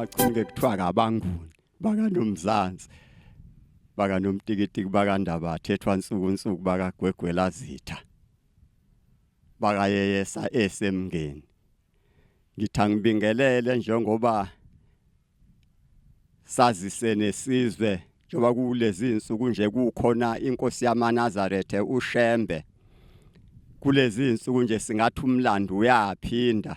amaqhinike kuthiwa kabanguni bakaNomzansi bakaNomtikitiki bakaNdaba thethwa nsuku bakagwegwelazitha bakayeyesa esemngeni. Ngithi ngibingelele njengoba sazise nesizwe njengoba kulezi insuku nje kukhona inkosi yamaNazaretha uShembe. Kulezi insuku nje singathi umlando uyaphinda.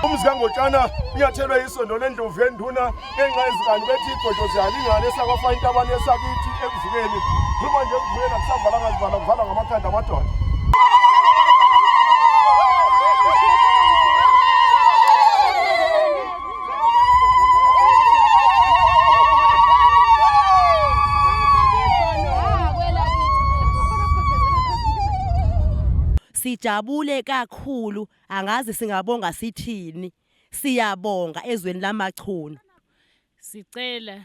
Umzangotshana uyathelwa isondo lendlovu enduna ngenxa yezikani bethi igodo ziyalingana esakwafa intabane esakithi ekuvukeni khuluma nje ekuvukeni akusavalanga zivala kuvala ngamakhanda amadoda. Sijabule kakhulu angazi singabonga sithini. Siyabonga ezweni lamachuno. Sicela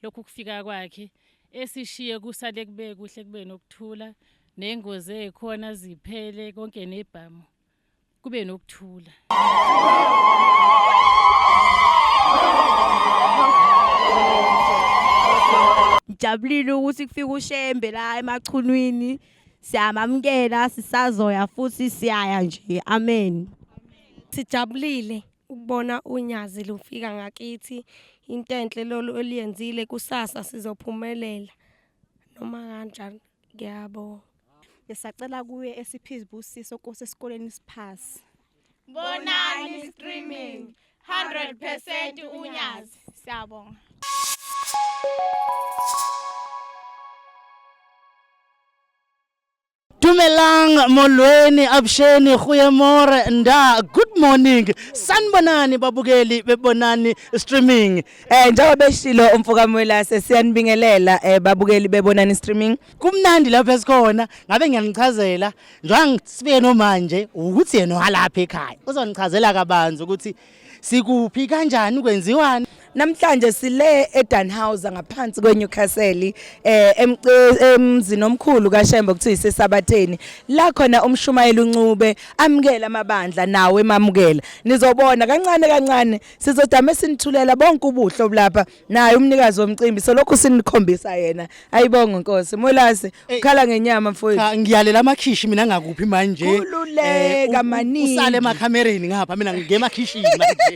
lokhu kufika kwakhe esishiye kusale kube kuhle kube nokuthula nengozi ekhona ziphele konke nebhamu kube nokuthula. Ngijabulile ukuthi kufika uShembe la emachunwini. Siyamamkela sisazoya futhi siyaya nje. Amen. Sijabulile ukubona unyazi lufika ngakithi. Into enhle lolu eliyenzile kusasa sizophumelela noma kanjani. Ngiyabonga. Ngisacela kuye esiphizibusiso kosesikoleni siphasi. Bonani streaming 100% unyazi. Siyabonga. Dumelang molweni abusheni goeiemôre nda good morning sanibonani babukeli bebonani streaming njengoba beshilo umfukamwelase siyanibingelela babukeli bebonani streaming kumnandi lapha esikhona ngabe ngiyanichazela njengoba sibe nomanje ukuthi yena walapha ekhaya uzonichazela kabanzi ukuthi sikuphi kanjani kwenziwani. Namhlanje sile eDanhauser ngaphansi kweNewcastle emzini omkhulu kaShembe kuthiwa isesabatheni la khona umshumayeli uNcube amkela amabandla nawe emamukela nizobona kancane sizodama sinithulela bonke ubuhlo lapha naye umnikazi womcimbi so lokhu sinikhombisa yena ayibonga Nkosi Mwelase ukhala ngenyama mfowethu ngiyalela amakhishi mina ngakuphi manje kululeka maningi usale emakhamereni ngapha mina ngingema khishini manje.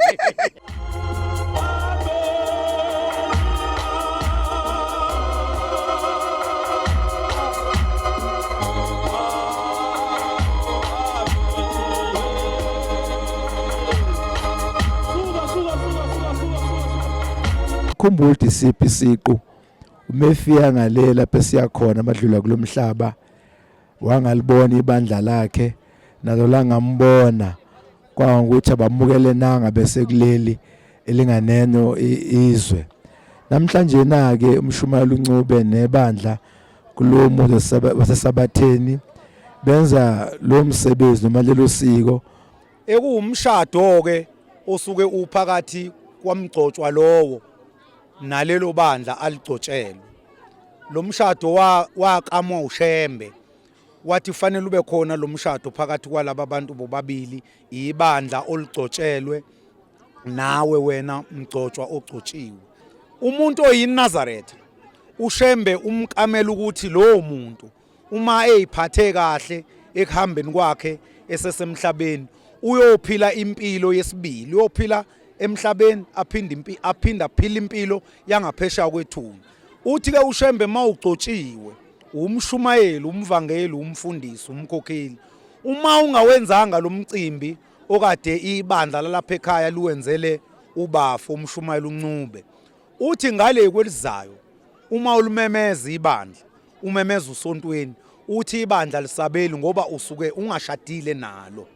Khumbula isiphi isiqu umefika ngale lapha siyakhona amadlula kulomhlaba wangalibona ibandla lakhe nalo la ngambona kwa ukuthi abamukele nanga bese kuleli elinganeno izwe namhlanje na ke umshumayeli uNcube nebandla kulo muntu wasesabatheni benza lo msebenzi noma lelo siko ekuwumshado ke osuke uphakathi kwamgcotshwa lowo nalelo bandla aligcotshelwe. Lo mshado wakamwa uShembe wathi fanele ube khona lo mshado phakathi kwalabo bantu bobabili ibandla oligcotshelwe nawe wena mgcotshwa ogcotshiwe. Umuntu oyinazaretha uShembe umkamela ukuthi lo muntu uma eyiphathe kahle ekuhambeni kwakhe esesemhlabeni uyophila impilo yesibili uyophila emhlabeni aphinda phila impilo yangaphesha kwethuna. Uthi ke uShembe mawugcotshiwe umshumayeli umvangeli umfundisi umkhokheli uma ungawenzanga lo mcimbi okade ibandla lalapha ekhaya luwenzele ubafo umshumayeli uNcube uthi ngale kwelizayo uma ulumemeza ibandla umemeza usontweni uthi ibandla lisabeli ngoba usuke ungashadile nalo.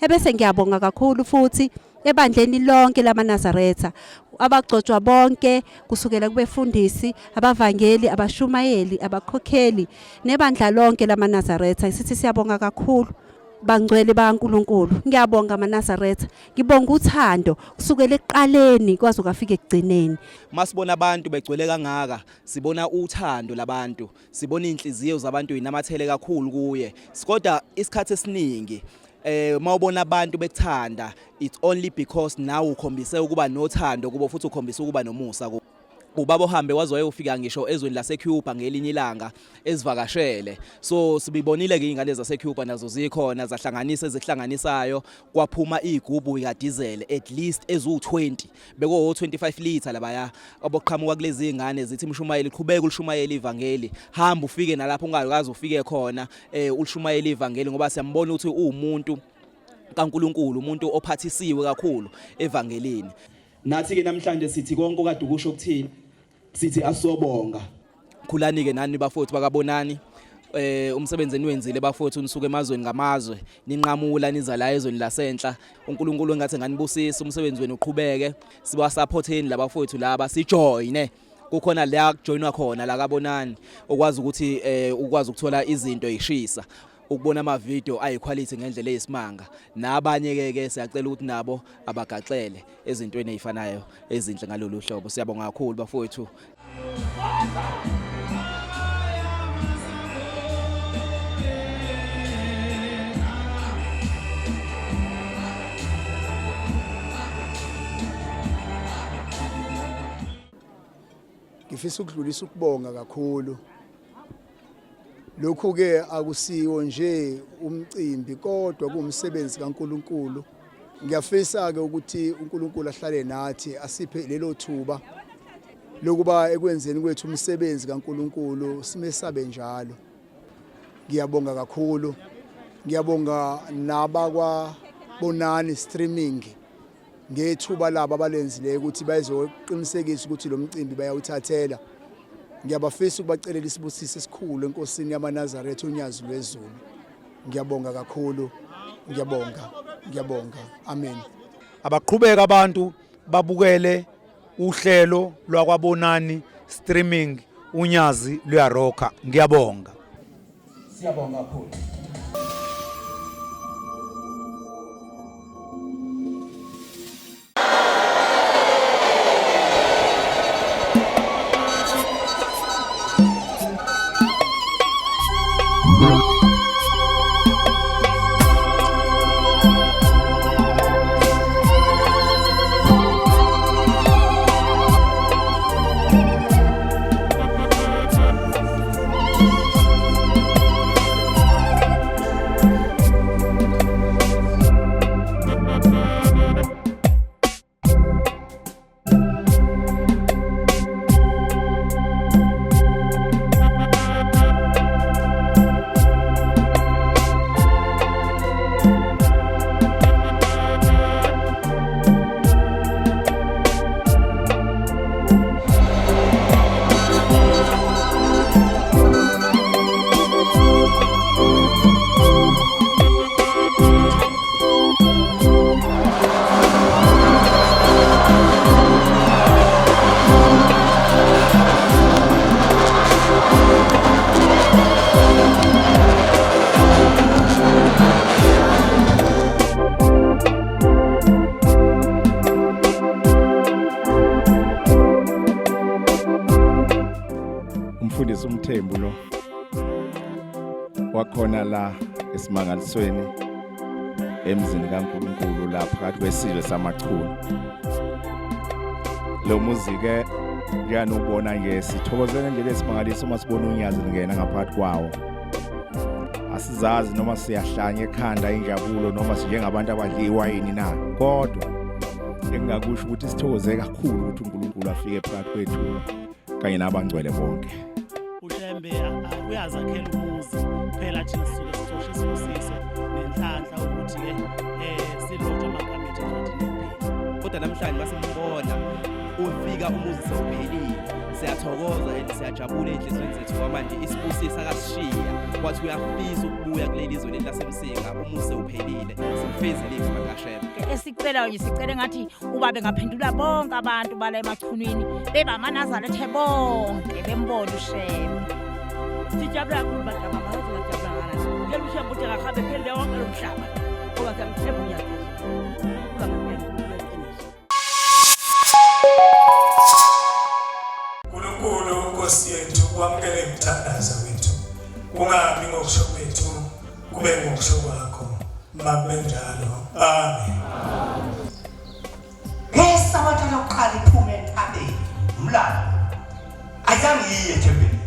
Ebese ngiyabonga kakhulu futhi ebandleni lonke lamaNazaretha abagcotshwa bonke kusukela kubefundisi, abavangeli, abashumayeli, abakhokheli nebandla lonke lamaNazaretha. Sithi siyabonga kakhulu bangcwele baNkulunkulu. Ngiyabonga amaNazaretha. Ngibonga uthando kusukela ekuqaleni kwaze kufika ekugcineni. Masibona abantu begcwele kangaka, sibona uthando labantu, sibona inhliziyo zabantu inamathele kakhulu kuye. Kodwa isikhathi esiningi mawubona abantu bekuthanda, it's only because now ukhombise ukuba nothando kubo futhi ukhombise ukuba nomusa kubo. Ubaba uhambe wazoyofika ngisho ezweni laseCuba ngelinye ilanga ezivakashele. So sibibonile ke ingane zaseCuba nazo zikhona zahlanganisa ezihlanganisayo, kwaphuma igubu ya diesel at least ezu20 beko 25 liter labaya aboqhamuka kulezi ingane zithi mshumayeli qhubeka ulishumayela ivangeli, hamba ufike nalapho ungakazi ufike khona ulishumayela ivangeli ngoba siyambona ukuthi umuntu kaNkulunkulu, umuntu ophathisiwe kakhulu evangelini. Nathi ke namhlanje sithi konke okade ukusho ukuthini, sithi asobonga. Khulani ke nani bafowethu bakabonani, umsebenzi eniwenzile bafowethu nisuke emazweni ngamazwe, ninqamula niza la ezweni lasenhla. uNkulunkulu engathi nganibusisa, umsebenzi wenu uqhubeke, siba supporteni labafowethu laba, sijoyine. Kukhona la kujoinwa khona la kabonani okwazi ukuthi ukwazi ukuthola izinto ishisa, ukubona ama video ayiquality ngendlela eyisimanga. Nabanye ke siyacela ukuthi nabo abagaxele ezintweni ezifanayo ezinhle ngalolu hlobo. Siyabonga kakhulu bafowethu. Ngifisa ukudlulisa ukubonga kakhulu. Lokhu ke akusiwo nje umcimbi kodwa kuumsebenzi kaNkulunkulu. Ngiyafisa ke ukuthi uNkulunkulu ahlale nathi, asiphe lelo thuba lokuba ekwenzeni kwethu umsebenzi kaNkulunkulu simesabe njalo. Ngiyabonga kakhulu. Ngiyabonga nabakwa Bonani streaming ngethuba labo abalenzile ukuthi bazoqinisekisa ukuthi lo mcimbi bayawuthathela. Ngiyabafisa ukubacelela isibusiso esikhulu enkosini yamaNazaretha unyazi lwezulu. Ngiyabonga kakhulu. Ngiyabonga. Amen. Abaqhubeka abantu babukele uhlelo lwakwabonani streaming unyazi luyaroka. Ngiyabonga. Siyabonga kakhulu. Umfundisi uMthembu lo wakhona la esimangalisweni emzini kaNkulunkulu la phakathi kwesizwe samaChunu. Lo muzike yana ubona nje sithokozele nje lesimangaliso masibona unyazi lingena ngaphakathi kwawo. Asizazi noma siyahlanya ekhanda injabulo noma sinjengabantu abadliwa yini na, kodwa engakusho ukuthi sithokoze kakhulu ukuthi uNkulunkulu afike phakathi kwethu kanye nabangcwele bonke. uShembe uyazakhela umuzi phela thina sisuke sitosha isibusiso nenhlanhla ukuthi ke silotshwe amakamethi kodwa namhlanje basimbona ufika umuzi sewuphelile siyathokoza and siyajabula enhlizweni zethu kwamanje isibusisa akasishiya kwathi uyafisa ukubuya kuleli zwe lasemsinga umuse uphelile simfezile igama likaShembe. Esicela nje sicela ngathi ubabe ngaphendula bonke abantu bala emachunwini beba amaNazaretha bonke bembona uShembe. Sijabula kakhulu badala mama sijabula ngala. Ngeke uShembe uthi akahambe phela wonke lo mhlaba. Ngoba siyamthemba unyaka. uNkulunkulu Nkosi yethu kwamkele umthandazo wethu kungabi ngokusho kwethu kube ngokusho kwakho makube njalo amen. Ngesabatha lokuqala iphume entabeni umlando ayizange yiye ethempelini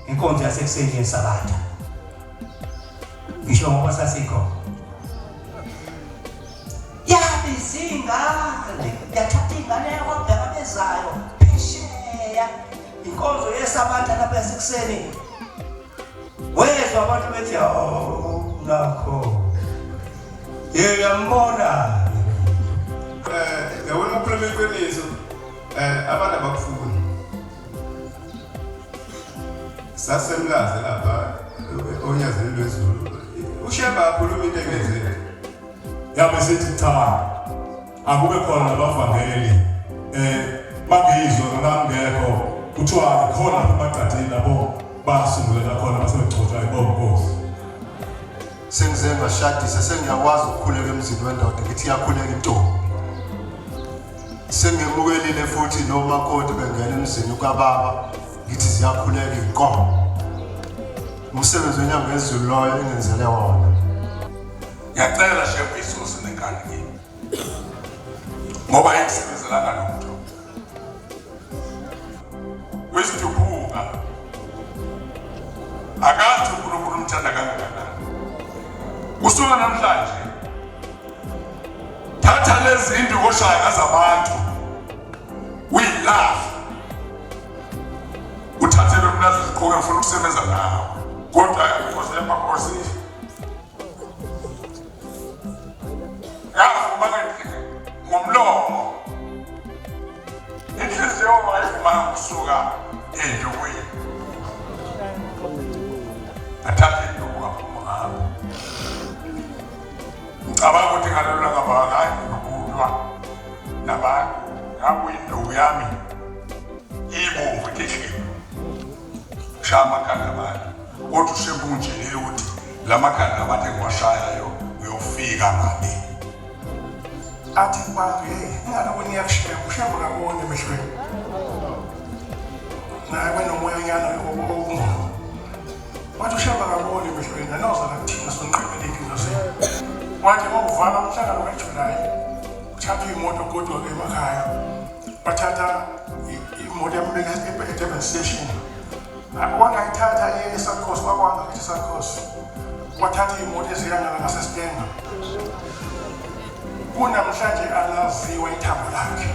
inkonzo yasekuseni yesabatha ngisho ngoba sasikho yabizingane yathatha ingane yakobheka bezayo phesheya inkonzo yesabatha lapha yasekuseni wezwa abantu bethi nakho yeyambona yabona ukhuluma iqiniso abantu abakufuni sasemlaze lapha onyazeni lwezulu uShembe akhuluma into engenzeki yabe sithi cha akube khona abavangeli bangizwe ngangekho kuthiwa khona amagcatini labo basungula khona basebegcotshwa ibonkosi sengize ngashadisa sengiyakwazi ukukhuleka emzini wendoda ngithi iyakhuleka intombi sengimukelile futhi nomakoti bengena emzini kababa ngithi ziyakhuleka inkomo umsebenzi wenyanga yezulu loyo engenzele wona ngiyacela Shembe isusu nenkani kimi ngoba ayisebenzelanga lutho wesithubuka akathi uNkulunkulu umthanda kangakanani usuka namhlanje thatha lezi zinto koshaya zabantu uyilapha uthathele umnazi iziqoka ufuna ukusebenza nawe kodwa inkosi yamakhosi ngomlomo inhliziyo wayifuma kusuka endukwini athathe induku kaphuma ngicabanga ukuthi ngalolu ngabanga hayi nokulwa nabantu ngakuyinduku yami ibomvu ithi shama kana abantu kodwa uShembe unjele ukuthi lamakhanda abantu engiwashayayo uyofika ngabe athi kwathi ngala kuniya kuShembe ngabona emehlweni naye kwenomoya nyana okungo wathi uShembe ngabona emehlweni anoza lakuthina sonqibeleki ngizoze wathi ngokuvala umhlangano kaJulayi uthatha imoto kodwa ke emakhaya bathatha imoto yambeka eDurban station wangayithatha eSakhosi kwakwanga ukuthi Sakhosi wathatha imoto eziyangana ngaseStenga kunamhlanje alaziwa ithambo lakhe.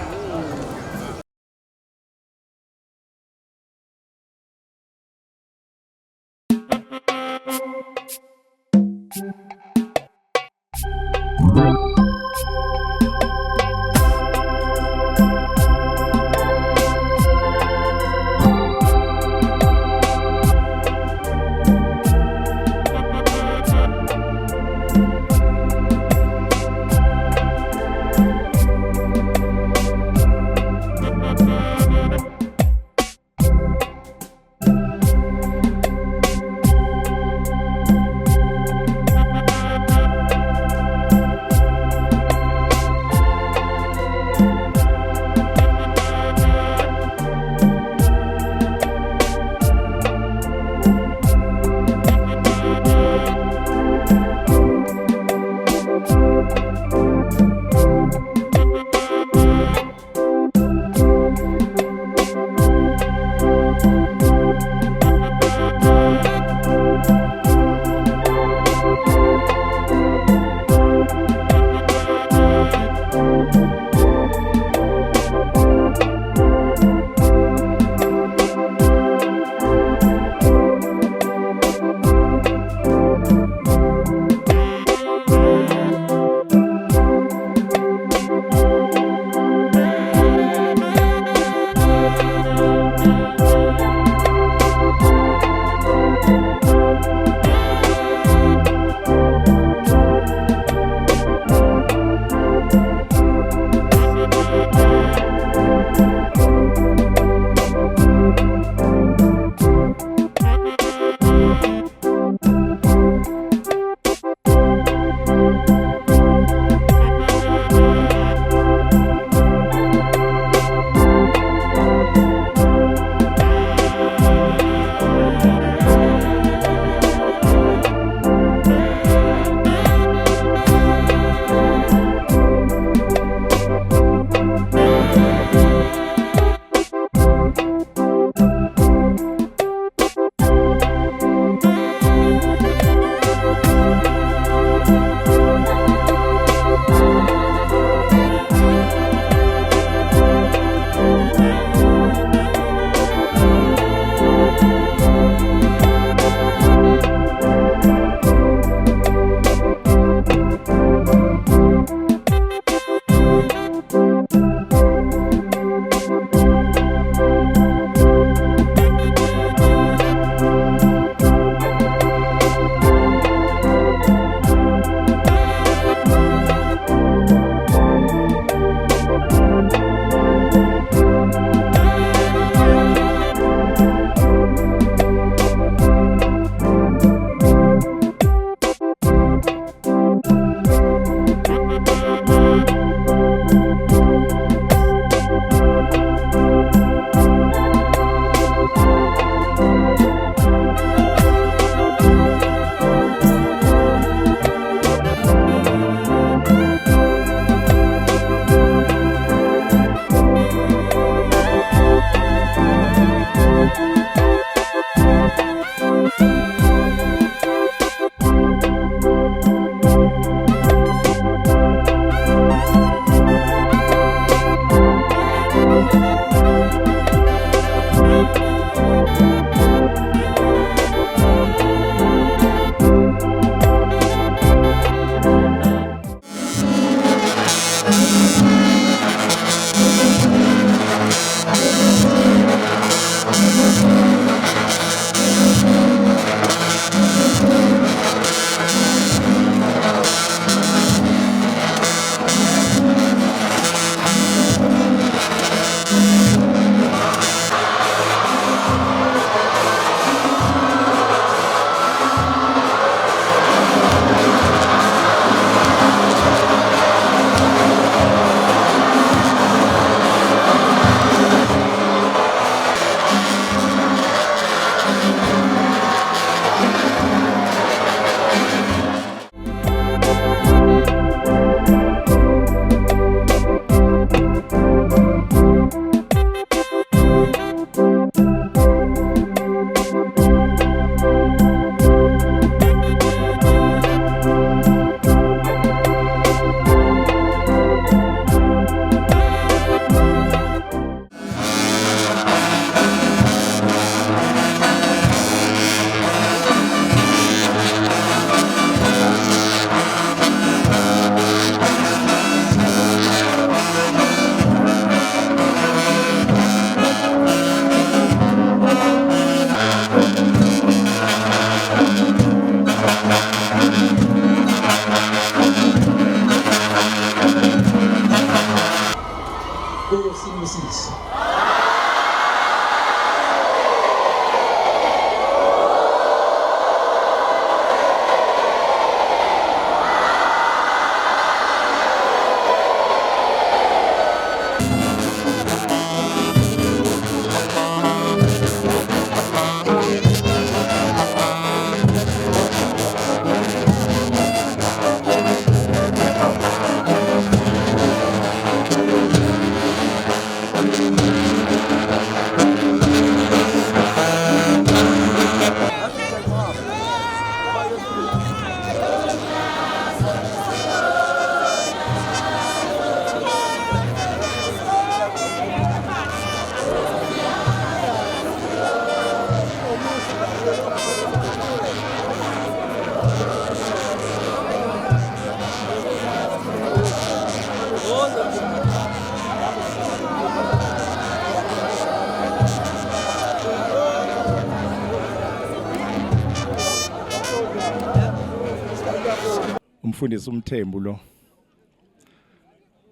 Umfundisi uMthembu lo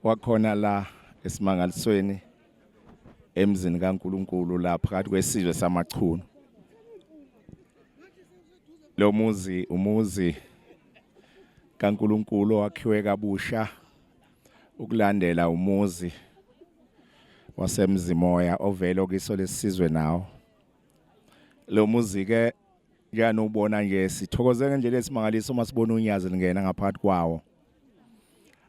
wakhona la esimangalisweni emzini kaNkuluNkulu la phakathi kwesizwe samachunu. Lo muzi umuzi kaNkuluNkulu wakhiwe kabusha ukulandela umuzi wasemzimoya ovela kiso lesizwe nawo. Lo muzi ke njani ubona nje sithokozeke nje lesimangaliso masibona unyazi lingena ngaphakathi kwawo.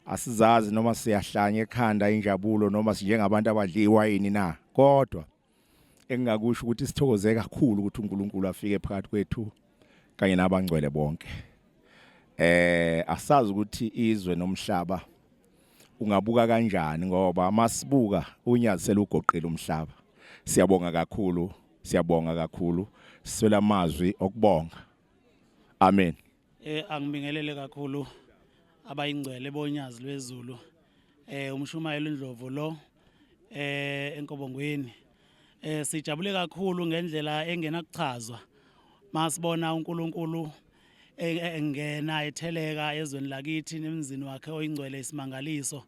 Asizazi noma siyahlanya ekhanda injabulo noma sinjengabantu abadliwa yini na, kodwa engingakusho ukuthi sithokozeke kakhulu ukuthi uNkulunkulu afike phakathi kwethu kanye nabangcwele bonke. Asazi ukuthi izwe nomhlaba ungabuka kanjani ngoba masibuka unyazi selugoqile umhlaba. Siyabonga kakhulu. Siswela amazwi okubonga. Amen. Angibingelele kakhulu abayingcwele bonyazi lwezulu. Umshumayeli uNdlovu lo enkobongweni. Sijabule kakhulu ngendlela engena kuchazwa. Masibona uNkulunkulu engena etheleka ezweni lakithi nemzini wakhe oyingcwele isimangaliso.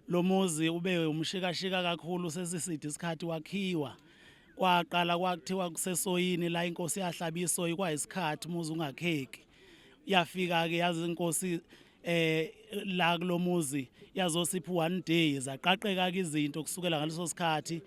Lo muzi ube umshikashika kakhulu sesisithi isikhathi wakhiwa. Kwaqala kwakuthiwa kusesoyini la inkosi yahlaba isoyi kwayisikhathi umuzi ungakheki. Yafika ke yazi inkosi la kulomuzi yazosipha 1 day zaqaqeka izinto kusukela ngaleso sikhathi.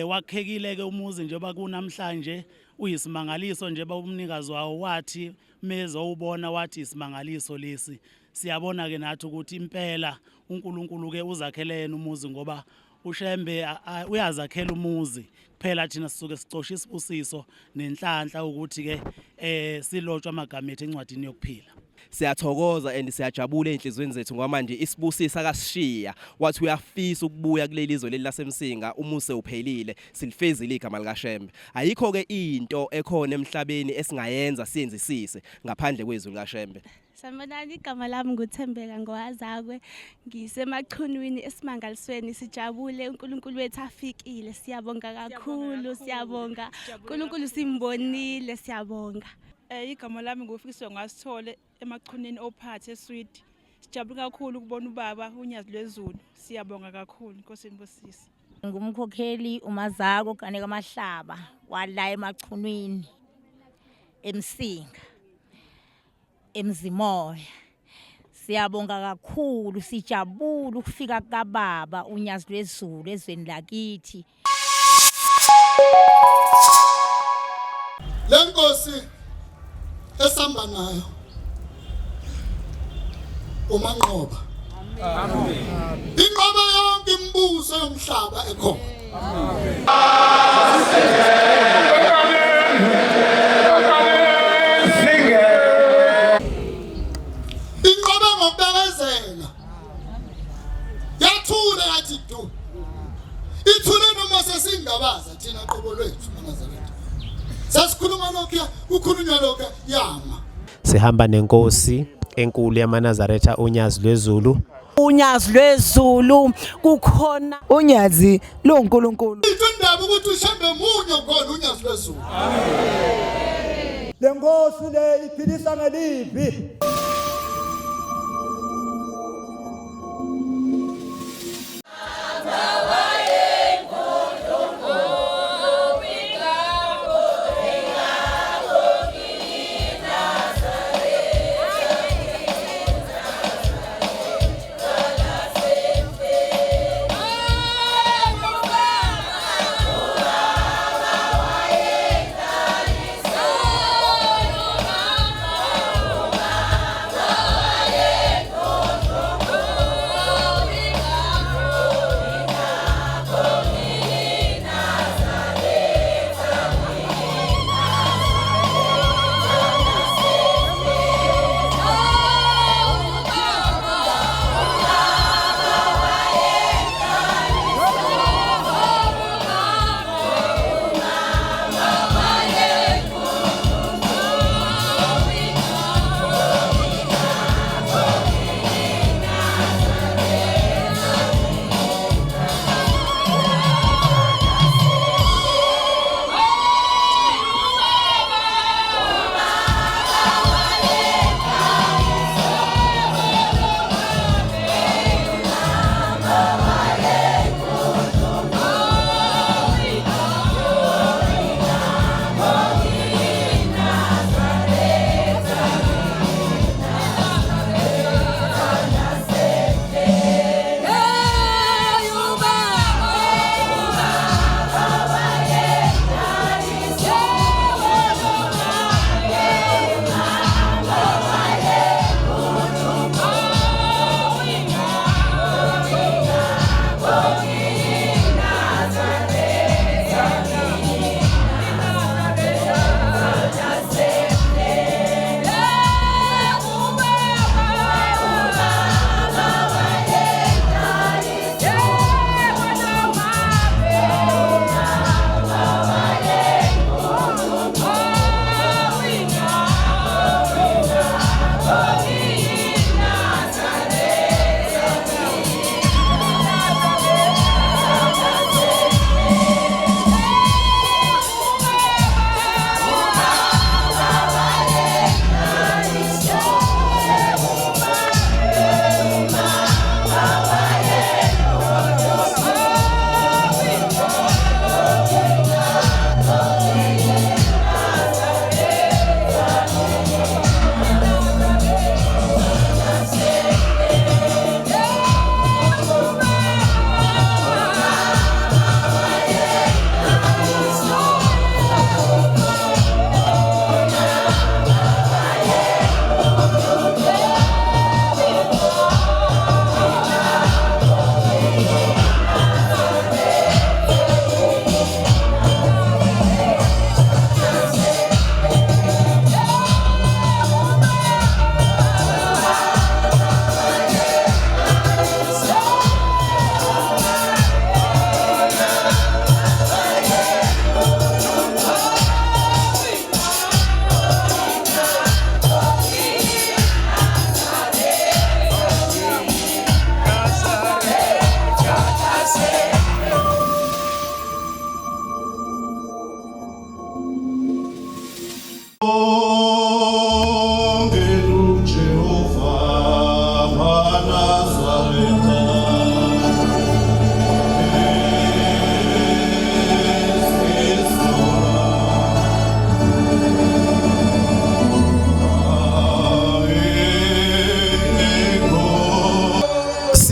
Wakhekile ke umuzi njengoba kunamhlanje uyisimangaliso njengoba umnikazi wawo wathi mezowubona wathi isimangaliso lesi. Siyabona ke nathi ukuthi impela uNkulunkulu ke uzakhelene umuzi ngoba uShembe uyazakhela umuzi. Kuphela thina sisuke sicosha isibusiso nenhlanhla ukuthi ke silotshwa amagama ethu encwadini yokuphila. Siyathokoza and siyajabula enhlizweni zethu ngoba manje isibusisa kasishiya wathi uyafisa ukubuya kuleli izwe leli lasemsinga umuse uphelile silifezile igama lika Shembe. Ayikho ke into ekhona emhlabeni esingayenza siyenzisise ngaphandle kwezwi lika Shembe. Sanibonani, igama lami nguThembeka Ngowazakwe, ngisemachunwini esimangalisweni. Sijabule uNkulunkulu wethu afikile, siyabonga kakhulu, siyabonga uNkulunkulu simbonile, siyabonga. Igama lami nguFiswa Ngasithole emachuneni ophathe eSwidi. Sijabule kakhulu ukubona ubaba unyazi lwezulu, siyabonga kakhulu, Nkosi inibusise. Ngumkhokheli uMazako kane kaMahlaba wala emachunwini emsinga emzimoya. Siyabonga kakhulu, sijabula ukufika kababa unyazi lwezulu ezweni lakithi. Lenkosi esamba nayo uManqoba. Amen. Inqoba yonke imibuso yomhlaba ekhona. Amen. Ngokubekezela yathula yathi du ithule noma sesingabaza thina qobo lwethu maNazaretha sasikhuluma lokho ukukhulunywa lokho yama sihamba nenkosi enkulu yamaNazaretha unyazi lwezulu. Unyazi lwezulu kukhona unyazi loNkulunkulu. Indaba ukuthi uShembe munye khona unyazi lwezulu. Amen. Le nkosi le iphilisa ngelivi.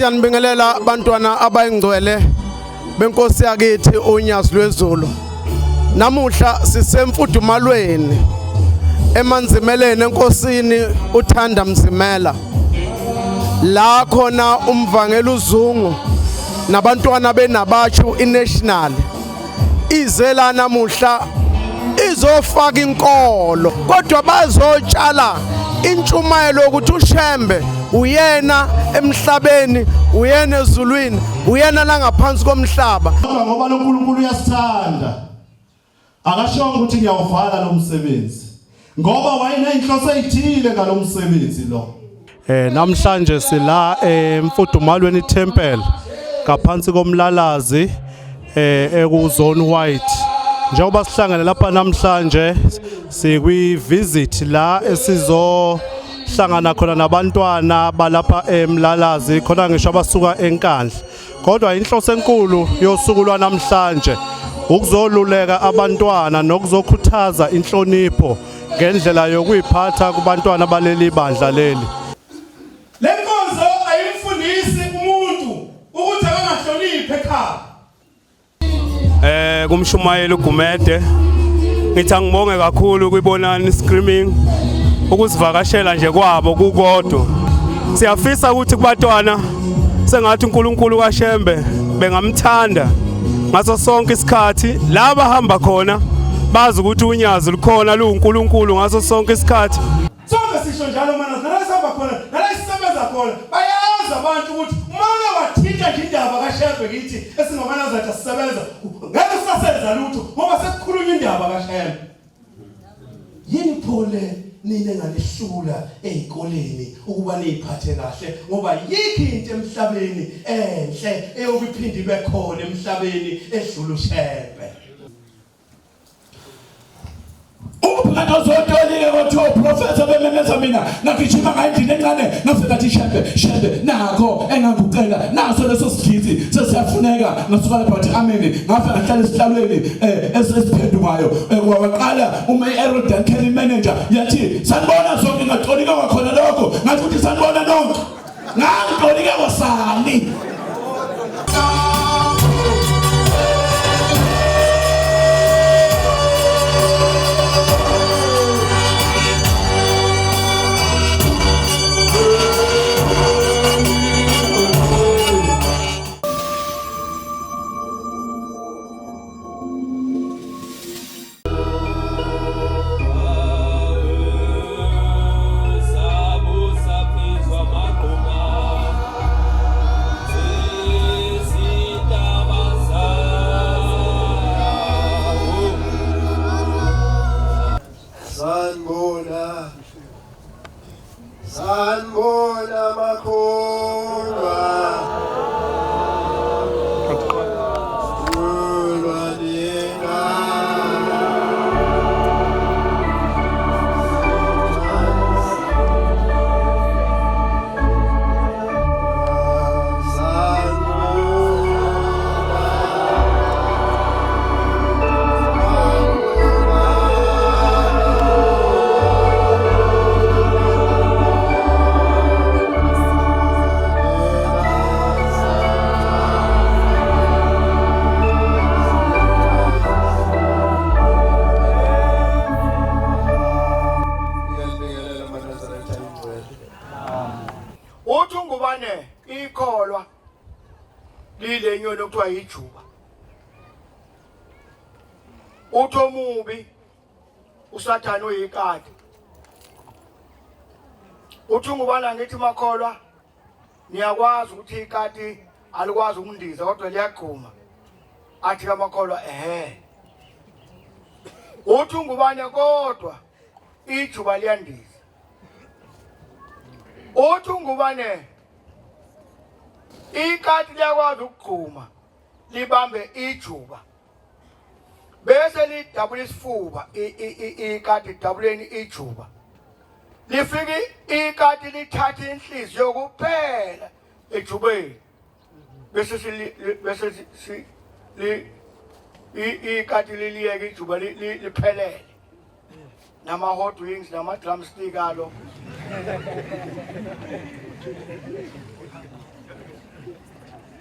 Siyanibingelela bantwana abayingcwele benkosi yakithi uNyazi lweZulu. Namuhla sisemfudumalweni emanzimeleni enkosini uThanda Mzimela. La khona umvangela uZungu nabantwana benabachu iNational. Izela namuhla izofaka inkolo kodwa bazotshala intshumayelo ukuthi uShembe uyena emhlabeni, uyena ezulwini, uyena la ngaphansi komhlaba. Ngoba uNkulunkulu uyasithanda akashonga ukuthi ngiyawuvala lo msebenzi ngoba wayenenhloso ezithile ngalomsebenzi lo. Namhlanje sila emfudumalweni iTemple ngaphansi komlalazi ekuzone white. Njengoba sihlangana lapha namhlanje sikwi visit la esizohlangana khona nabantwana balapha eMlalazi khona ngisho abasuka eNkandla. Kodwa inhloso enkulu yosuku lwanamhlanje ukuzoluleka abantwana nokuzokhuthaza inhlonipho ngendlela yokuyiphatha kubantwana baleli bandla leli. Lenkonzo ayimfundisi umuntu ukuthi angahloniphe ekhaya. Kumshumayeli uGumede ngithi angibonge kakhulu kuyibonani screaming ukusivakashela nje kwabo kukodwa. Siyafisa ukuthi kubantwana sengathi uNkulunkulu kaShembe bengamthanda ngaso sonke isikhathi la bahamba khona bazi ukuthi unyazi lukhona luNkulunkulu ngaso sonke isikhathi. Sonke sisho njalo mana nalesamba khona nalesisebenza khona bayazi abantu ukuthi uma wathinta nje indaba kaShembe ngithi esingomanaza ukuthi sisebenza ngeke sisasenza lutho ngoba sekukhulunywa indaba kaShembe. Yini phole nina ngalihlula ezikoleni ukuba niziphathe kahle ngoba yikho into emhlabeni enhle eyokuphinde ibe khona emhlabeni edlula uShembe. Ubukade uzotolike kuthiwa uprofessor bememeza mina ngagijima ngayindini encane ngafika thi Shembe nakho engangucela naso leso sigizi sesiyafuneka ngasuka lapha bathi amen ngafika ngahlala esihlalweni esiphendukayo waqala uMerodan Kelly manager yathi sanibona zonke ngatolika kwakhona lokho ngathi ukuthi sanibona nonke ngangitolike kwasani. Sanbona makholwa ikholwa lile nyoni okuthiwa yijuba. Uthi omubi uSathane uyikati. Uthi ngubana ngithi makholwa niyakwazi ukuthi ikati alikwazi ukundiza kodwa liyagquma. Athi kamakholwa uthi ngubane kodwa ijuba liyandiza. Uthi ngubane ikati liyakwazi ukugquma libambe ijuba bese lidabula isifuba ikati dabuleni ijuba lifike ikati lithatha inhliziyo kuphela ejubeni bese ikati liliyeke ijuba liphelele nama hot wings nama drumstick alo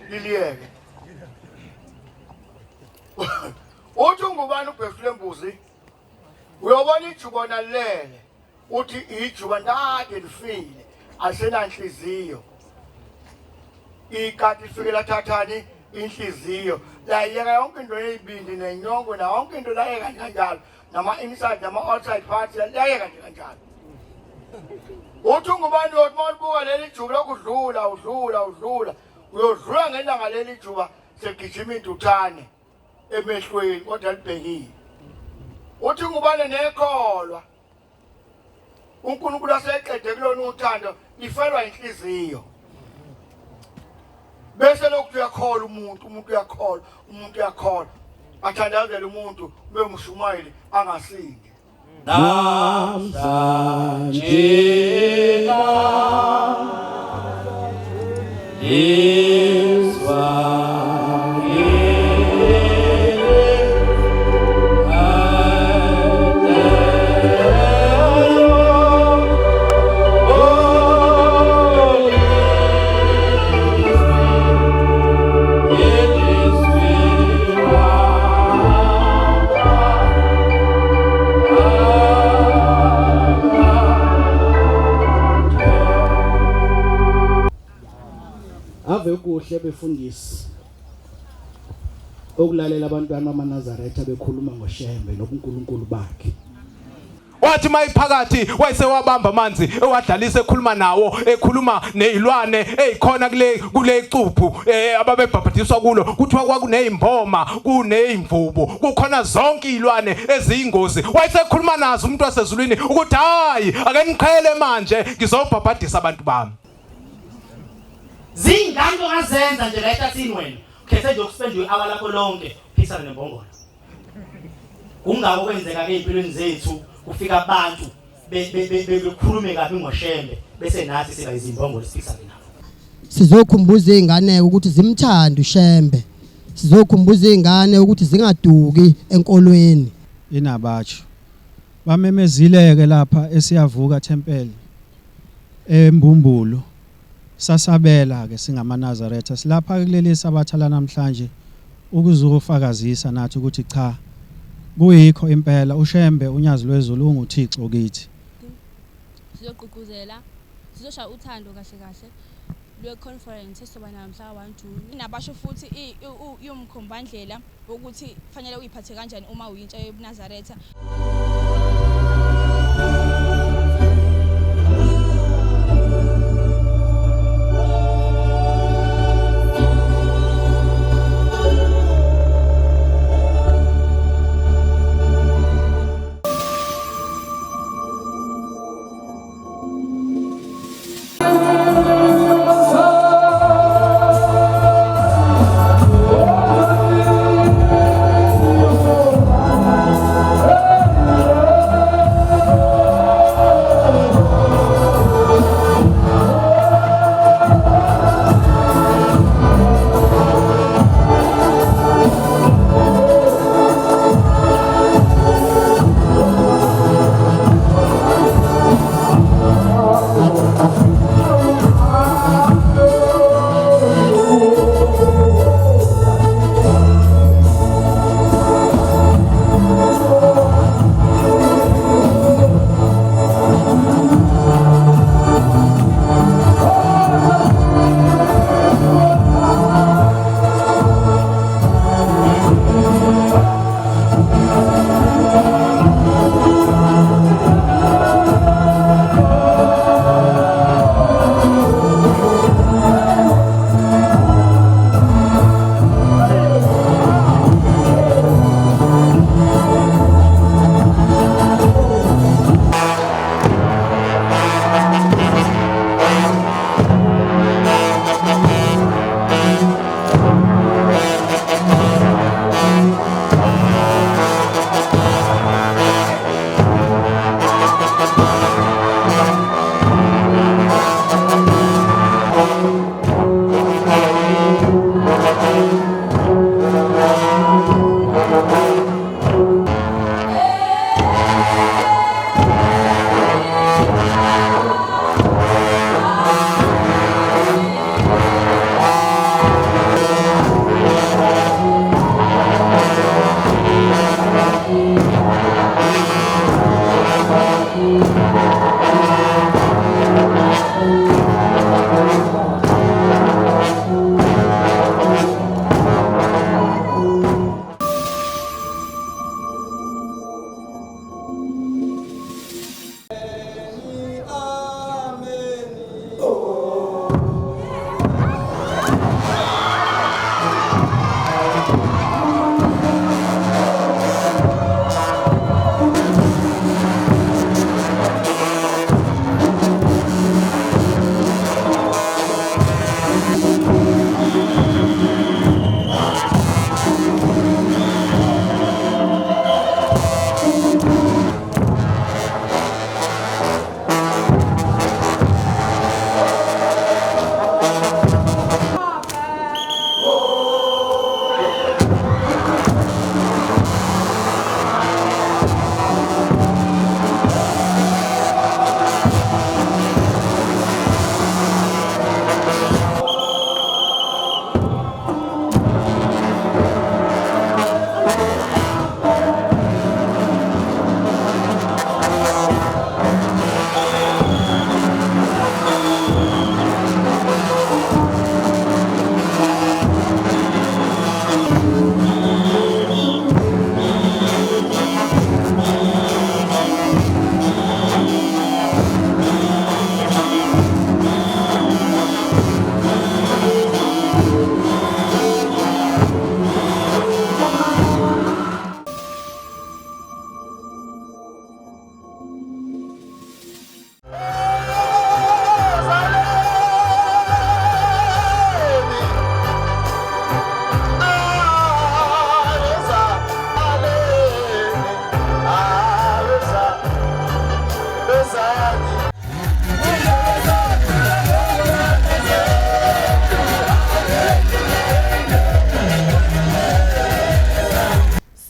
liliyeke. Uthi ungubani ubhekule mbuzi? Uyobona ijuba nalele. Uthi ijuba ndade lifile, asenanhliziyo. Ikati lifike lathathani inhliziyo. La yeka yonke into eyibindi nenyongo na yonke into la yeka kanjalo. Nama inside nama outside parts la yeka kanjalo. Uthi ungubani uthi mawubuka leli juba lokudlula udlula. Uyodlula ngelanga leli juba segijima induthane emehlweni kodwa libhekile. Uthi ngubane nekholwa uNkulunkulu aseqede kulona uthando lifelwa inhliziyo. Bese lokhu uyakholwa umuntu uyakholwa athandazele umuntu bemshumayeli angasindi. Ave kuhle befundisi okulalela abantwana bamaNazaretha bekhuluma ngoshembe nobuNkulunkulu bakhe. Wathi mayiphakathi wayesewabamba amanzi ewadlalisa ekhuluma nawo ekhuluma nezilwane ezikhona kule icuphu ababebhabhatiswa kulo kuthiwa kwakunezimboma kunezimvubu kukhona zonke izilwane eziyingozi. Wayesekhuluma nazo umuntu wasezulwini ukuthi hayi ake niqhele manje ngizobhabhadisa abantu bami. Zingani ongazenza nje la ehlathini wena ukhethe nje ukuspend ihour lakho lonke phisana nembongolo. Kungako kwenzeka ke empilweni zethu kufika abantu bekhulume kabi ngoshembe bese nathi siba izimbongolo siphisane nabo. Sizokhumbuza izingane ukuthi zimthande ushembe. Sizokhumbuza izingane ukuthi zingaduki enkolweni. Inabatsho bamemezileke lapha esiyavuka tempele eMbumbulo. Sasabela ke singamaNazaretha silapha kuleli sabathala namhlanje ukuzofakazisa nathi ukuthi cha kuyikho impela ushembe unyazi lwezulu unguThixo kithi. Sizoqhubuzela sizosha uthando kahle lwe conference esoba namhla 1 June. Nabasho futhi umkhombandlela ukuthi kufanele uyiphathe kanjani uma uyintsha yeNazaretha. Oh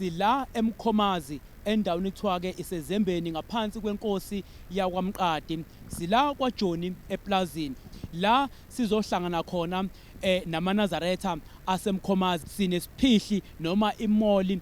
Sila eMkhomazi endaweni kuthiwa ke isezembeni ngaphansi kwenkosi yakwaMqadi. Sila kwaJoni eplazini. La sizohlangana khona naManazaretha aseMkhomazi. Sinesiphihli noma imoli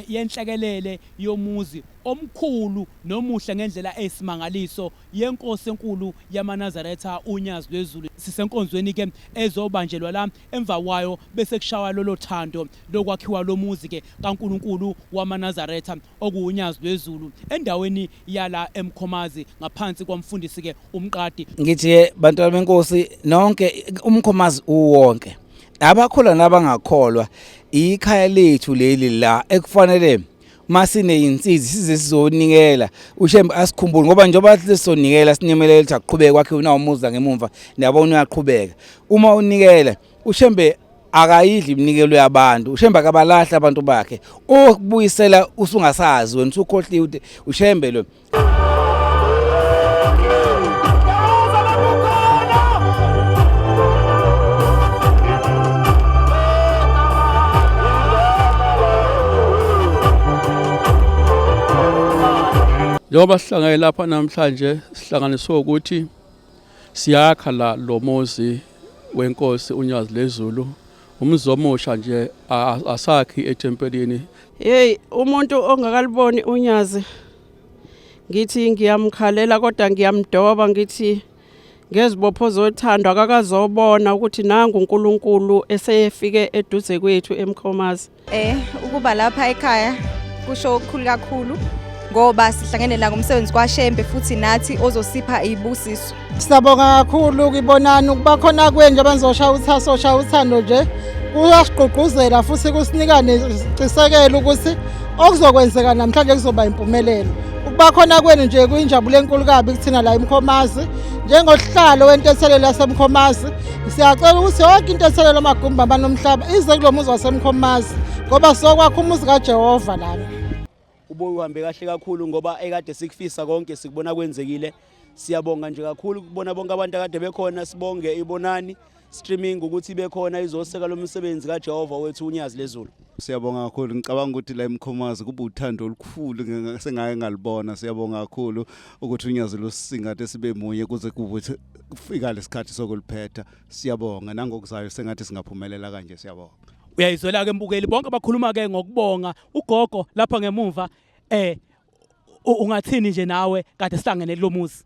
yenhlekelele yomuzi omkhulu nomuhle ngendlela eyisimangaliso yenkosi enkulu yaManazaretha uNyazi lweZulu. Sisenkonzweni ke ezobanjelwa la emva kwayo bese kushawa lolo thando lokwakhiwa lomuzi ke kaNkuluNkulu waManazaretha okuUnyazi lweZulu endaweni yala eMkhomazi ngaphansi kwamfundisi ke uMqadi. Ngithi bantu benkosi nonke uMkhomazi uwonke abakhula nabangakholwa ikhaya lethu leli la ekufanele masine insizi size sizonikela uShembe asikhumbule ngoba njengoba sizonikela sinyemelele ukuthi aqhubeke kwakhe unawumuza ngemumva niyabona uyaqhubeka uma unikela uShembe akayidli iminikelo yabantu uShembe akabalahla abantu bakhe okubuyisela usungasazi wena usukhohliwe ukuthi uShembe lo Njengoba sihlangene lapha namhlanje sihlanganiswe ukuthi siyakha la lomuzi wenkosi uNyazi lweZulu umzomusha nje asakhi etempelini. Hey umuntu ongakaliboni uNyazi ngithi ngiyamkhalela kodwa ngiyamdoba ngithi ngezibopho zothandwa akakazobona ukuthi nangu uNkulunkulu eseyefike eduze kwethu eMkhomazi. Ukuba lapha ekhaya kusho okukhulu kakhulu ngoba sihlangene la ngomsebenzi kwaShembe futhi nathi ozosipha ibusiso. Siyabonga kakhulu ukubonana ukuba khona kwenje abanzoshaya uthaso shaya uthando nje kuyasiqhuquzela futhi kusinika nesiqisekelo ukuthi okuzokwenzeka namhlanje kuzoba impumelelo. Ukuba khona kwenu nje kuyinjabulo enkulu kabi kuthina la eMkhomazi njengohlalo wentethelelo yaseMkhomazi siyacela ukuthi yonke intethelelo amagumbi abanomhlaba ize kulomuzi waseMkhomazi ngoba sokwakha umuzi kaJehova lana. Uboyi uhambe kahle kakhulu ngoba ekade sikufisa konke sikubona kwenzekile. Siyabonga nje kakhulu kubona bonke abantu akade bekhona sibonge ibonani streaming ukuthi bekhona izoseka lo msebenzi kaJehova wethu uNyazi lweZulu. Siyabonga kakhulu ngicabanga ukuthi la eMkhomazi kuba uthando olukhulu ngeke ngalibona. Siyabonga kakhulu ukuthi uNyazi lusingathe sibe munye kuze kufika lesikhathi sokuliphetha. Siyabonga nangokuzayo sengathi singaphumelela kanje siyabonga. Uyayizwela ke mbukeli bonke bakhuluma ke ngokubonga ugogo lapha ngemuva ungathini nje nawe kade sihlangene lomuzi.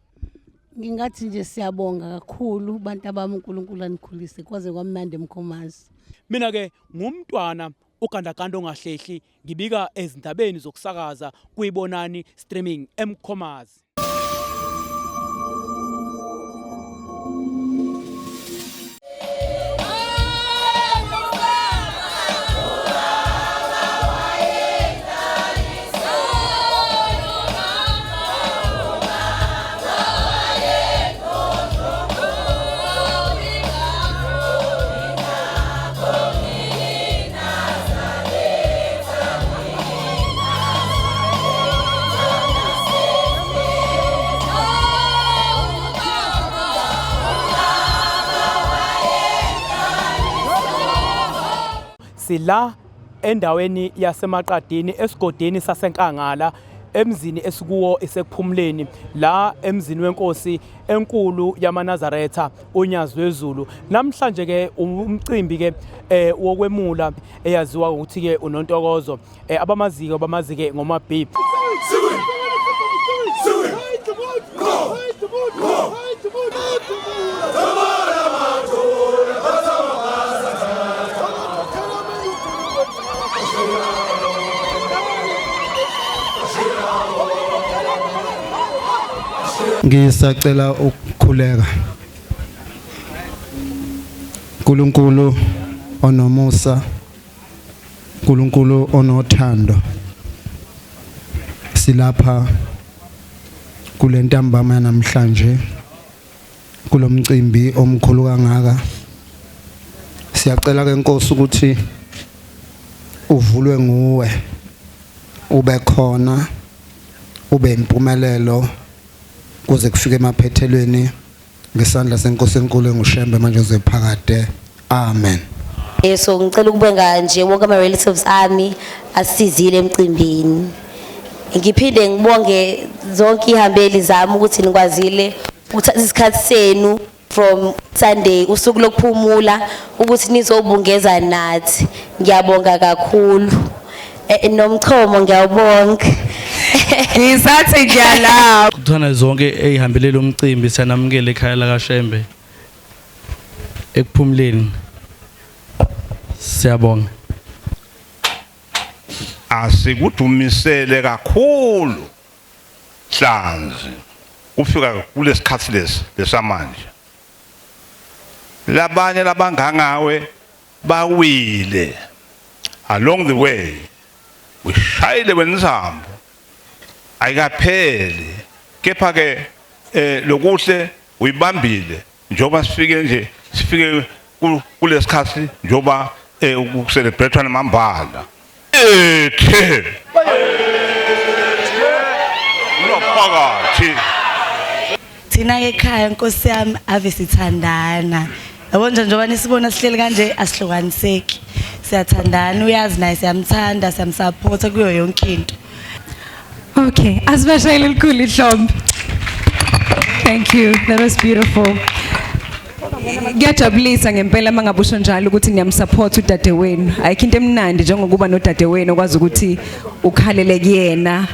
Ngingathi nje siyabonga kakhulu bantu abami uNkulunkulu anikhulise kwaze kwamnandi eMkhomazi. Mina ke ngumntwana ugandaganda ongahlehli ngibika ezindabeni zokusakaza kuyibonani streaming eMkhomazi. Sila endaweni yaseMaqadini esigodini saseNkangala emzini esikuwo esekuphumleni la emzini wenkosi enkulu yaManazaretha uNyazi lweZulu. Namhlanje ke umcimbi ke wokwemula eyaziwa ukuthi ke uNontokozo abamazike ngomabhi. Ngisacela ukukhuleka. uNkulunkulu onomusa, uNkulunkulu onothando. Silapha kule ntambama namhlanje kulomcimbi omkhulu kangaka. Siyacela ke Nkosi ukuthi uvulwe nguwe, ube khona, ube impumelelo kuze kufike emaphethelweni ngesandla senkosi enkulu enguShembe manje zephakade. Amen. So ngicela ukubonga nje wonke ama relatives ami asizile emcimbini. Ngiphinde ngibonge zonke ihambeli zami ukuthi nikwazile ukuthatha isikhathi senu from Sunday usuku lokuphumula ukuthi nizobungeza nathi. Ngiyabonga kakhulu. Nomchomo ngiyabonga. Ngisathi ngiyalapha. Kuthana zonke ehambelele umcimbi sanamukele ekhaya la kaShembe. Ekuphumuleni. Siyabonga. Asikudumisele kakhulu Hlanzi ufika kulesikhathi lesamanje. Labanye labangangawe bawile along the way ushayile wenizambo ayikapheli kepha ke lokuhle uyibambile njoba sifike kulesikhathi njoba ukucelebrate namambala ethe unophakathi thina ekhaya Nkosi yami ave sithandana yabo njengoba nisibona sihleli kanje asihlukaniseki siyathandana uyazi naye siyamthanda siyamsupport kuyo yonke into. Okay, asibashayile elikhulu ihlombe. Thank you, that was beautiful. Ngiyajabulisa ngempela mangabusho njalo ukuthi ngiyamsupport udadewenu. Ayikho into emnandi njengokuba nodadewenu okwazi ukuthi ukhalele kuyena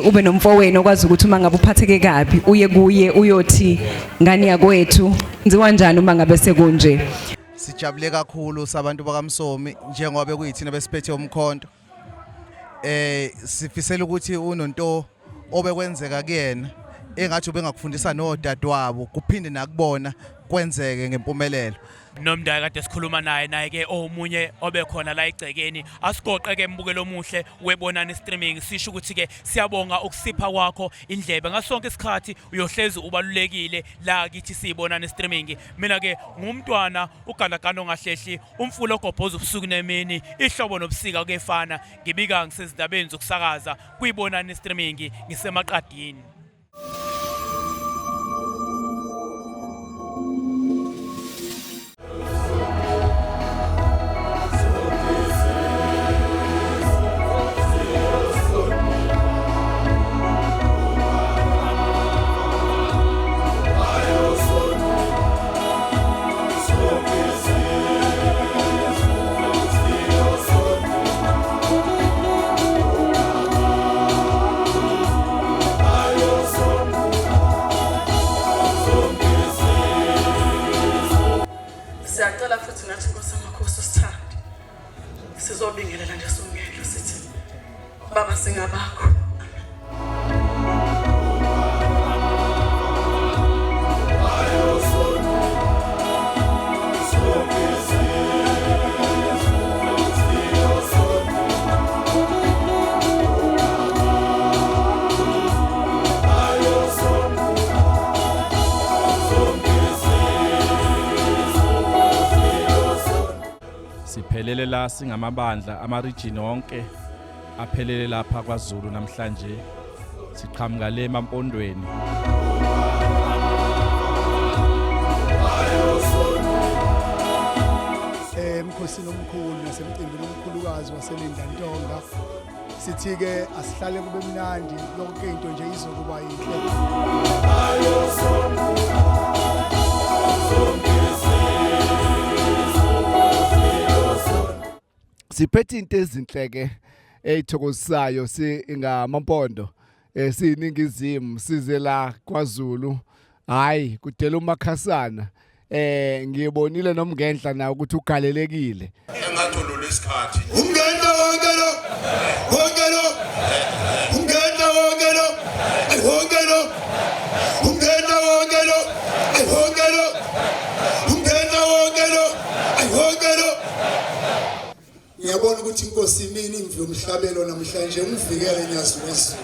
ube nomfowenu okwazi ukuthi uma ngabe uphatheke kabi uye kuye uyothi ngani yakwethu nziwa kanjani uma ngabe sekunje. Sijabule kakhulu sabantu bakaMsomi njengoba kuyithina besiphethe umkhonto. Sifisela ukuthi unonto obekwenzeka kuyena engathi ubengakufundisa nodadewabo kuphinde nakubona kwenzeke ngempumelelo. Nomdala kade sikhuluma naye ke omunye obekhona la egcekeni asigoqe ke mbukelo omuhle webonana streaming sisho ukuthi ke siyabonga ukusipha kwakho indlebe ngasonke isikhathi uyohlezi ubalulekile la kithi siyibonana streaming. Mina ke ngumntwana ugalagano ongahlehli umfulo ogobhoza ubusuku nemini ihlobo nobusika kefana ngibika ngisezindabeni zokusakaza kuyibonana streaming ngisemaqadini. Siyacela futhi nathi Nkosi amakhosi sithande. Sizobingelela nje songelo sithi Baba singabakho. Siphelele la singamabandla ama-region onke aphelele lapha kwaZulu namhlanje siqhamuka le emampondweni. Emkhosini omkhulu nasemcimbini omkhulukazi waseLindantonga sithi ke asihlale kube mnandi yonke into nje izokuba yinhle. Siphethe into ezinhleke ezithokozisayo singamampondo siyiningizimu size la kwaZulu hayi kudela uMakhasana ngiyibonile nomngenhla na ukuthi ugalelekile engatholo lesikhathi umngenta wonke lo wonke lo umngenta wonke lo wonke lo umngenta wonke lo wonke lo umngenta wonke lo wonke lo. Ngiyabona ukuthi Inkosi imini imvi yomhlabelo namhlanje ungivikele nyazi wesizwe.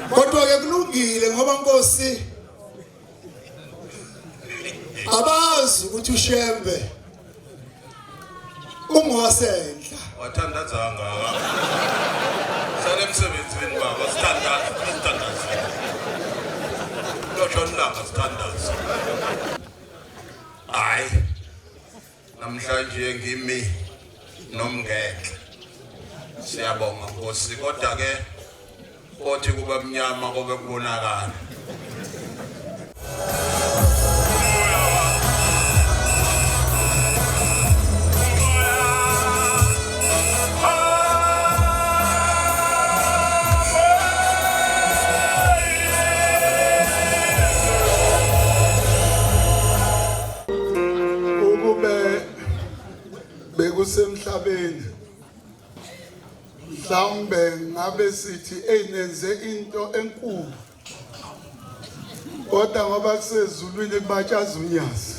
Kodwa ke kulungile ngoba Nkosi abazi ukuthi uShembe ungowasendla wathandaza ngaka sale emsebenzini baba sithandaza lo John Langa sithandaza namhlanje ngimi nomngenhle siyabonga Nkosi kodwa ke othi kube mnyama kube kubonakala bekusemhlabeni mhlawumbe ngabe sithi enenze into enkulu kodwa ngoba kusezulwini kubatshaza unyazi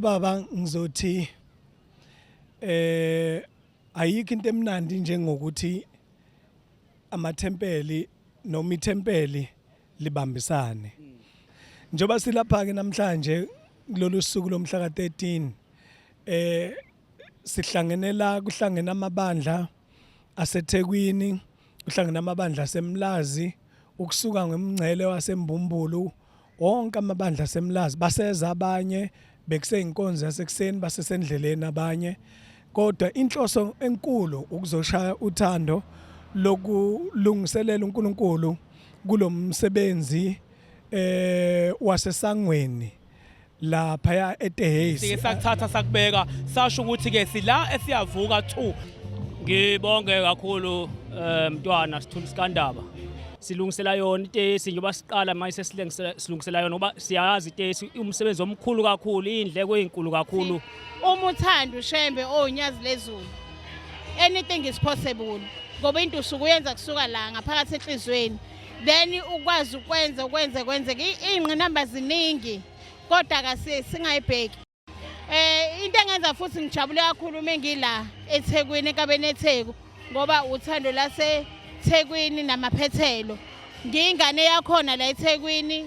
Baba ngizothi ayikho into emnandi njengokuthi amathempeli noma ithempeli libambisane njoba silapha ke namhlanje kulolu suku lomhla ka13 sihlangenela kuhlangena amabandla aseThekwini kuhlangena amabandla aseMlazi ukusuka ngemngcele waseMbumbulu wonke amabandla aseMlazi baseza abanye bekuseyinkonzo yasekuseni basesendleleni abanye kodwa inhloso enkulu ukuzoshaya uthando lokulungiselela uNkulunkulu kulomsebenzi wasesangweni lapha eTehesi sike sakuthatha sakubeka sasho ukuthi ke sila esiyavuka 2 ngibonge kakhulu mntwana Sithuli Sikandaba silungisela yona iTehesi njengoba siqala manje silungisela yona ngoba siyazi iTehesi umsebenzi omkhulu kakhulu indleko ezinkulu kakhulu uma uthanda ushembe onyazi lezulu anything is possible ngoba into usukuyenza kusuka la ngaphakathi enhlizweni then ukwazi ukwenza ingqinamba ziningi kodwa akasiye singayibheki into engenza futhi ngijabule kakhulu mengila eThekwini enkabeni eTheku ngoba uthando lase Thekwini namaphethelo ngingane yakhona la eThekwini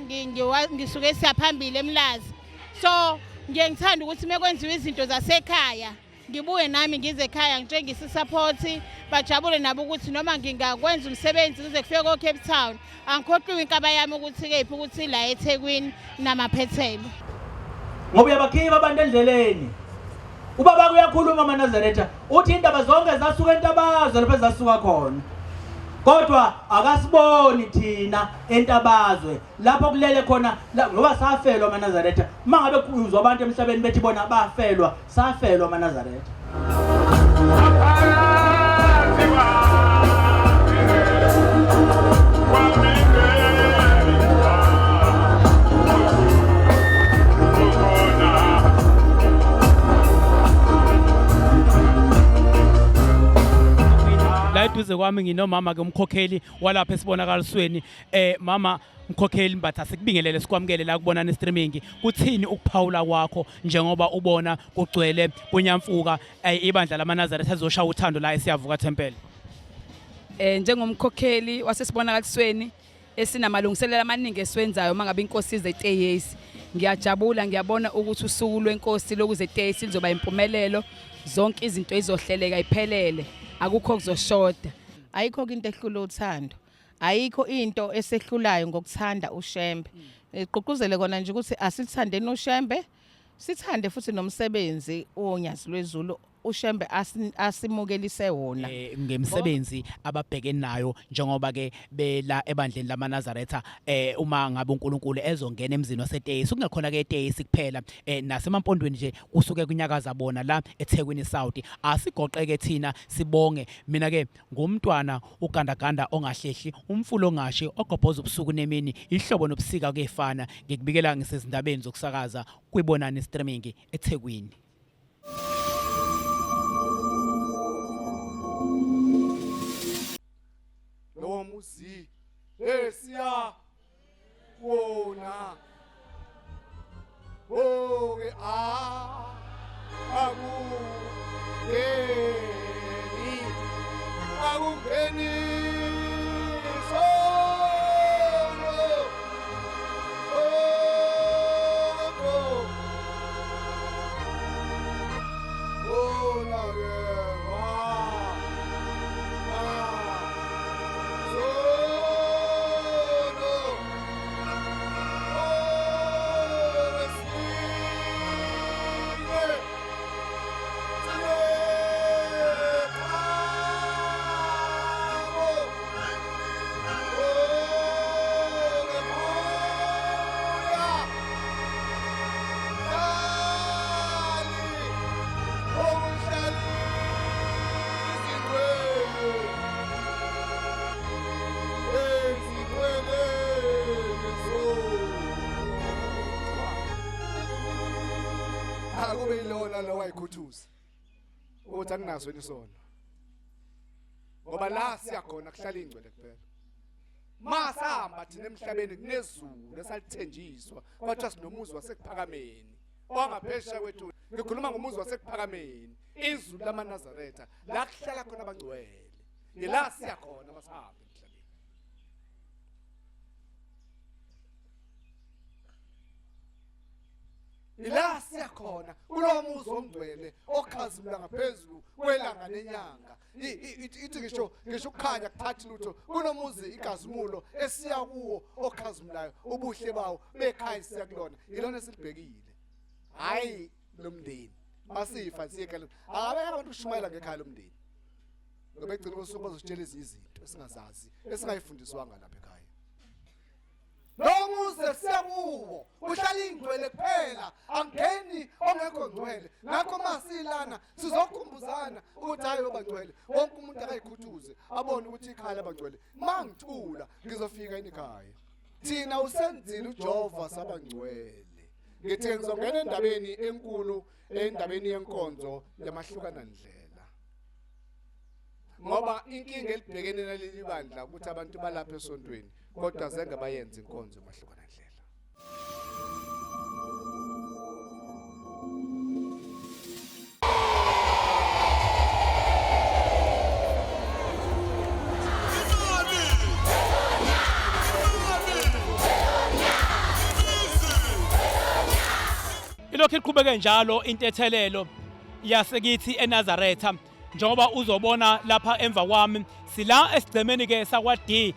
ngisuke siyaphambili eMlazi so ngiyangithanda ukuthi mekwenziwa izinto zasekhaya ngibuye nami ngize ekhaya ngitshengise support bajabule nabo ukuthi noma ngingakwenza umsebenzi kuze kufike ko Cape Town angikhohlwa inkaba yami ukuthi kephi ukuthi la eThekwini namaphethelo ngoba uyabakhipha abantu endleleni ubaba uyakhuluma maNazaretha uthi indaba zonke zasuka eNtabazo lapho zasuka khona kodwa akasiboni thina eNtabazwe lapho kulele khona ngoba safelwa maNazaretha mangabe kuzwa abantu emhlabeni bethi bona bafelwa safelwa maNazaretha eduze kwami nginomama ke umkhokheli walapha esibonakalisweni mama mkhokheli mbatha sikubingelele sikwamukele la kubonana streaming kuthini ukuphawula kwakho njengoba ubona kugcwele kunyamfuka ibandla lamaNazaretha ezoshaya uthando la esiyavuka Thempele njengomkhokheli wasesibonakalisweni esinamalungiselelo amaningi esiwenzayo mangabe inkosi zeTehesi ngiyajabula ngiyabona ukuthi usuku lwenkosi lokuze iTehesi lizoba impumelelo zonke izinto izohleleka iphelele akukho kuzoshoda ayikho into ehlula uthando ayikho into esehlulayo ngokuthanda ushembe iqhuquzele kona nje ukuthi asithandeni ushembe sithande futhi nomsebenzi onyazi lwezulu ushembe asimukelise wona ngemsebenzi ababhekene nayo njengoba ke bela ebandleni lamaNazaretha uma ngabe uNkulunkulu ezongena emzini waseTehesi kungekhona ke eTehesi kuphela nasemampondweni nje kusuke kunyakaza bona la eThekwini South asigoqeke thina sibonge mina ke ngumntwana ugandaganda ongahlehli umfulo ongashi ogobhoza ubusuku nemini ihlobo nobusika kefana ngikubikela ngisezindabeni zokusakaza kwibonana streaming eThekwini Muzi siya wona Oh ke akungeni sono oh la akube ilona lo wayikhuthuza ukuthi anginaso isono ngoba la siyakhona kuhlala ingcwele kuphela masihamba thina emhlabeni kunezulu esalithenjiswa kwathi sinomuzi wasekuphakameni ongaphesha kwethu ngikhuluma ngomuzi wasekuphakameni izulu lamaNazaretha la kuhlala khona abangcwele yila siyakhona masihamba emhlabeni ila siyakhona kulowo muzi omgcwele okhazimula ngaphezulu kwelanga nenyanga ithi ngisho ukukhanya kuthathi lutho kunomuzi igazimulo esiya kuwo okhazimulayo ubuhle bawo bekhaya siya kulona ilona esilibhekile hayi lomndeni masifa siyekela akabe abantu kushumayela ngekhaya lomndeni ngoba egcina kosuku bazositshela izinto esingazazi esingayifundiswanga lapha ekhaya Nomuze siyakuwo uhlala ingcwele kuphela angeni ongekho ngcwele ngakho masilana sizokhumbuzana ukuthi hayi obangcwele wonke umuntu akayikhuthuze abone ukuthi ikhaya labangcwele mangithula ngizofika ekhaya thina usenzile uJehova sabangcwele ngithi ngizongena endabeni enkulu endabeni yenkonzo yamahlukana ndlela ngoba inkinga elibhekene naleli bandla ukuthi abantu balapha esontweni kodwa zenge bayenze inkonzo emahlukana ndlela Ilokhu iqhubeke njalo intethelelo yasekithi eNazaretha njengoba uzobona lapha emva kwami sila esigcemeni ke sakwa D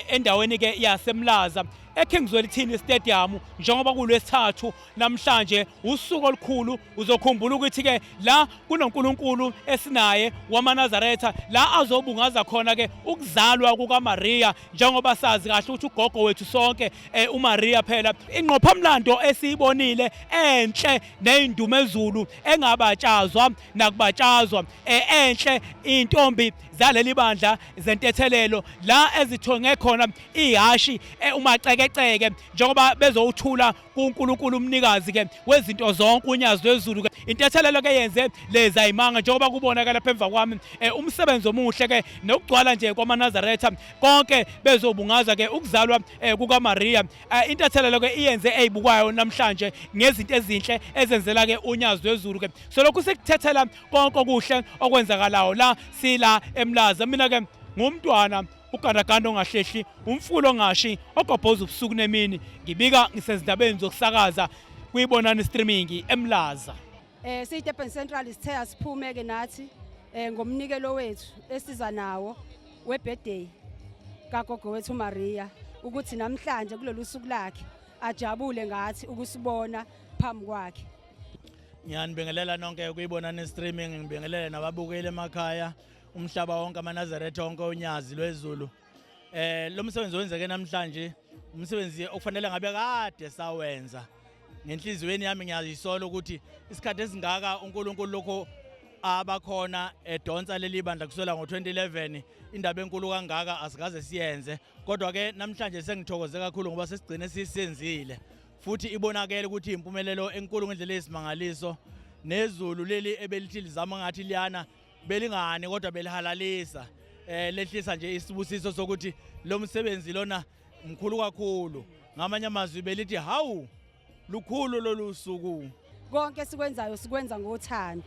endaweni ke yaseMlaza eKingswellthini Stadium njengoba kulwesithathu namhlanje usuku olukhulu uzokhumbula ukuthi ke la kunoNkulunkulu esinaye wamaNazaretha la azobungaza khona ke ukuzalwa kukaMaria njengoba sazi kahle ukuthi ugogo wethu sonke uMaria phela inqophamlando esiyibonile enhle nezindumezulu engabatshazwa nakubatshazwa enhle intombi zaleli bandla zentethelelo la ezithonge khona ihashi umacekeceke njengoba bezowuthula kuNkulunkulu umnikazi ke wezinto zonke unyazi lwezulu ke intethelelo ke yenze leza imanga njengoba kubonakala lapha emva kwami umsebenzi omuhle ke nokugcwala nje kwamaNazaretha konke bezobungaza ke ukuzalwa kukaMaria intethelelo ke iyenze eyibukwayo namhlanje ngezinto ezinhle ezenzela ke unyazi lwezulu ke so lokhu sekuthethela konke okuhle okwenzakalayo la sila eMlaza mina ke ngumntwana ugandaganda ongahlehli umfulo ongashi ogobhoza ubusuku nemini ngibika ngisezindabeni zokusakaza kuyibonana streaming eMlaza siyiDurban Central sithe asiphume ke nathi ngomnikelo wethu esiza nawo webirthday kagogo wethu Maria ukuthi namhlanje kulolu suku lakhe ajabule ngathi ukusibona phambi kwakhe. Ngiyanibingelela nonke kuyibonana streaming ngibingelele nababukeli emakhaya umhlaba wonke amaNazaretha wonke onyazi lwezulu lo msebenzi wenzeke namhlanje umsebenzi okufanele ngabe kade sawenza ngenhliziyweni yami ngiyazisola ukuthi isikhathi esingaka uNkulunkulu lokho abakhona edonsa leli bandla kusela ngo2011 indaba enkulu kangaka asikaze siyenze kodwa ke namhlanje sengithokoze kakhulu ngoba sesigcine sisenzile futhi ibonakele ukuthi impumelelo enkulu ngendlela esimangaliso nezulu leli ebelithi lizama ngathi liyana belingani kodwa belihalalisa lehlisa nje isibusiso sokuthi lo msebenzi lona mkhulu kakhulu ngamanye amazwi belithi hawu lukhulu lolu suku. konke sikwenzayo sikwenza ngothando.